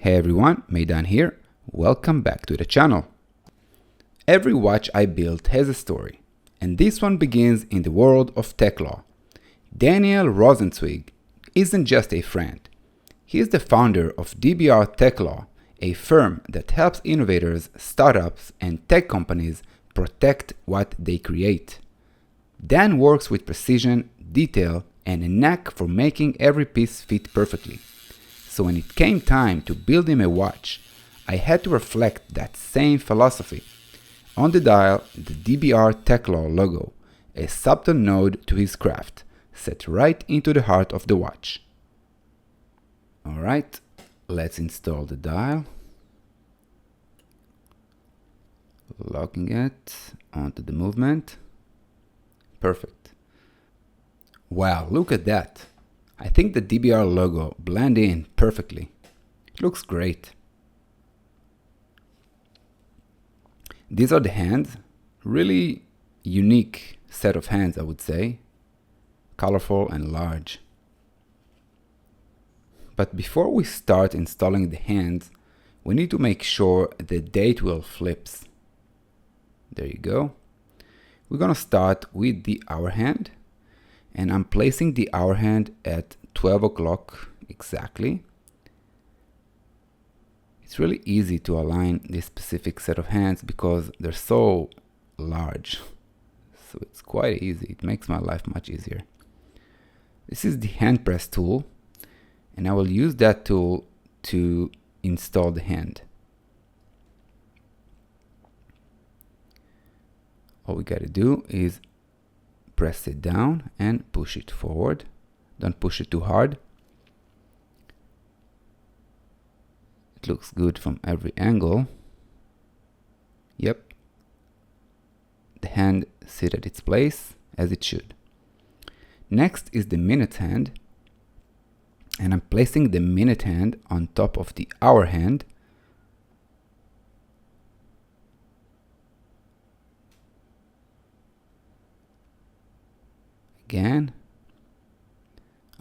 Hey everyone, Meidan here. Welcome back to the channel. Every watch I built has a story, and this one begins in the world of tech law. Daniel Rozensweig isn't just a friend. He is the founder of DBR Tech Law, a firm that helps innovators, startups, and tech companies protect what they create. Dan works with precision, detail, and a knack for making every piece fit perfectly. So when it came time to build him a watch, I had to reflect that same philosophy. On the dial, the DBR Tech Law logo, a subtle nod to his craft, set right into the heart of the watch. Alright, let's install the dial. Locking it onto the movement. Perfect. Wow, look at that. I think the DBR logo blends in perfectly. It looks great. These are the hands. Really unique set of hands, I would say. Colorful and large. But before we start installing the hands, we need to make sure the date wheel flips. There you go. We're gonna start with the hour hand. And I'm placing the hour hand at 12 o'clock exactly. It's really easy to align this specific set of hands because they're so large. So it's quite easy. It makes my life much easier. This is the hand press tool, and I will use that tool to install the hand. All we gotta do is press it down and push it forward. Don't push it too hard. It looks good from every angle. Yep. The hand sits at its place as it should. Next is the minute hand. And I'm placing the minute hand on top of the hour hand. Again,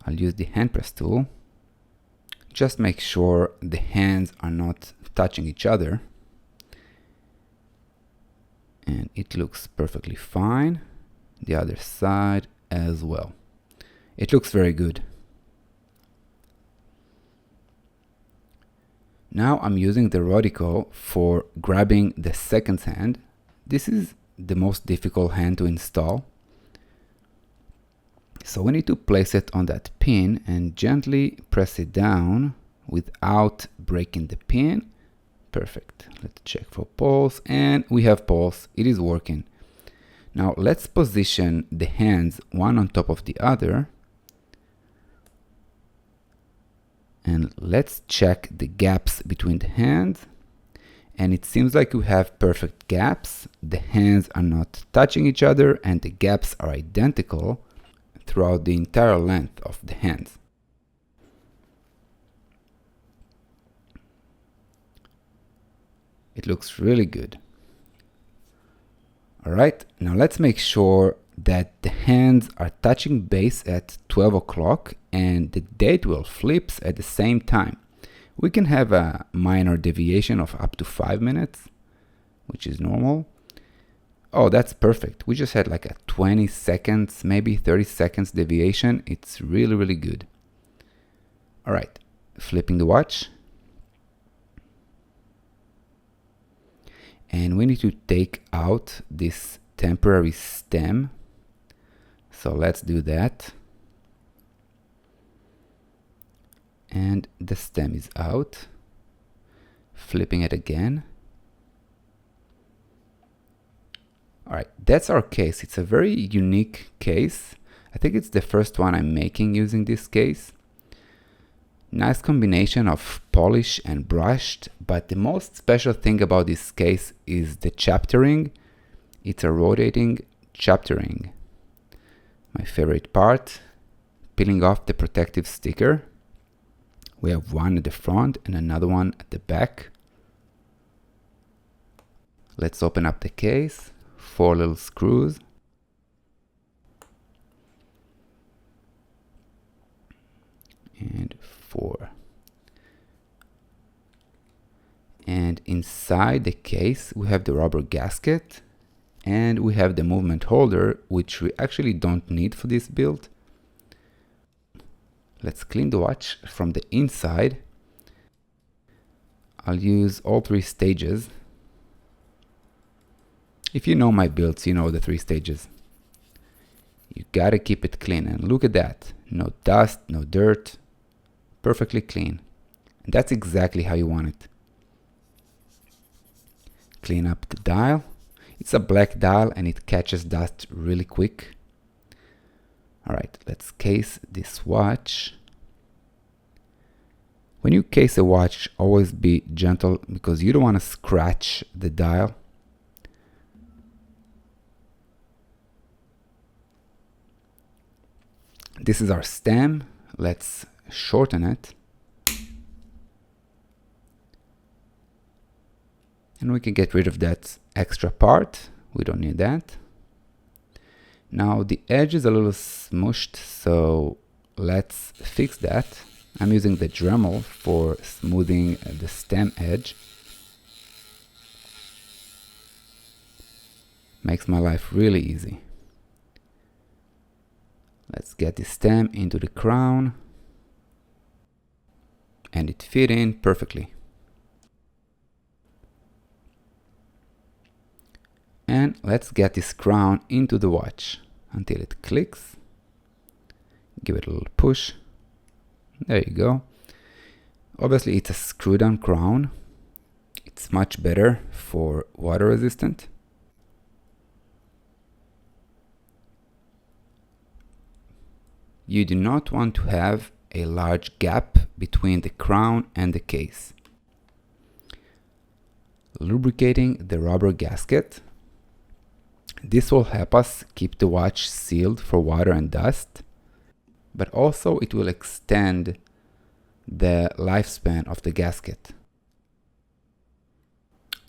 I'll use the hand press tool. Just make sure the hands are not touching each other. And it looks perfectly fine. The other side as well. It looks very good. Now I'm using the Rodico for grabbing the second hand. This is the most difficult hand to install. So we need to place it on that pin and gently press it down without breaking the pin. Perfect. Let's check for pulse, and we have pulse. It is working. Now let's position the hands one on top of the other. And let's check the gaps between the hands. And it seems like we have perfect gaps. The hands are not touching each other and the gaps are identical throughout the entire length of the hands. It looks really good. Alright, now let's make sure that the hands are touching base at 12 o'clock and the date wheel flips at the same time. We can have a minor deviation of up to 5 minutes, which is normal. Oh, that's perfect. We just had like a 20 seconds, maybe 30 seconds deviation. It's really, really good. All right, flipping the watch. And we need to take out this temporary stem. So let's do that. And the stem is out. Flipping it again. All right, that's our case. It's a very unique case. I think it's the first one I'm making using this case. Nice combination of polished and brushed, but the most special thing about this case is the chaptering. It's a rotating chaptering. My favorite part, peeling off the protective sticker. We have one at the front and another one at the back. Let's open up the case. 4 little screws. And 4. And inside the case, we have the rubber gasket and we have the movement holder, which we actually don't need for this build. Let's clean the watch from the inside. I'll use all 3 stages. If you know my builds, you know the 3 stages. You gotta keep it clean, and look at that. No dust, no dirt, perfectly clean. And that's exactly how you want it. Clean up the dial. It's a black dial and it catches dust really quick. Alright, let's case this watch. When you case a watch, always be gentle because you don't want to scratch the dial. This is our stem. Let's shorten it. And we can get rid of that extra part. We don't need that. Now the edge is a little smushed, so let's fix that. I'm using the Dremel for smoothing the stem edge. Makes my life really easy. Let's get the stem into the crown. And it fit in perfectly. And let's get this crown into the watch until it clicks. Give it a little push. There you go. Obviously it's a screw down crown. It's much better for water resistant. You do not want to have a large gap between the crown and the case. Lubricating the rubber gasket. This will help us keep the watch sealed for water and dust, but also it will extend the lifespan of the gasket.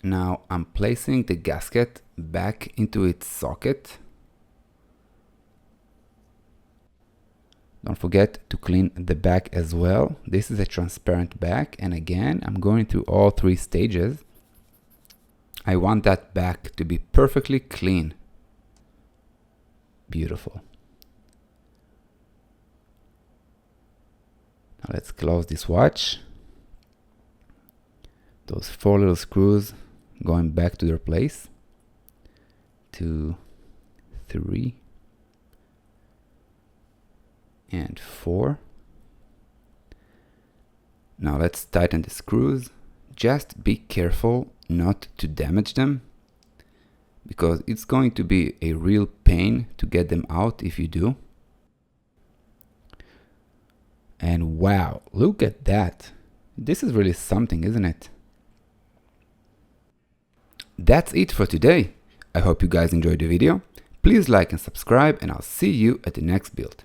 Now I'm placing the gasket back into its socket. Don't forget to clean the back as well. This is a transparent back, and again, I'm going through all 3 stages. I want that back to be perfectly clean. Beautiful. Now let's close this watch. Those 4 little screws going back to their place. 2, 3, and 4. Now let's tighten the screws. Just be careful not to damage them, because it's going to be a real pain to get them out if you do. And wow, look at that. This is really something, isn't it? That's it for today. I hope you guys enjoyed the video. Please like and subscribe, and I'll see you at the next build.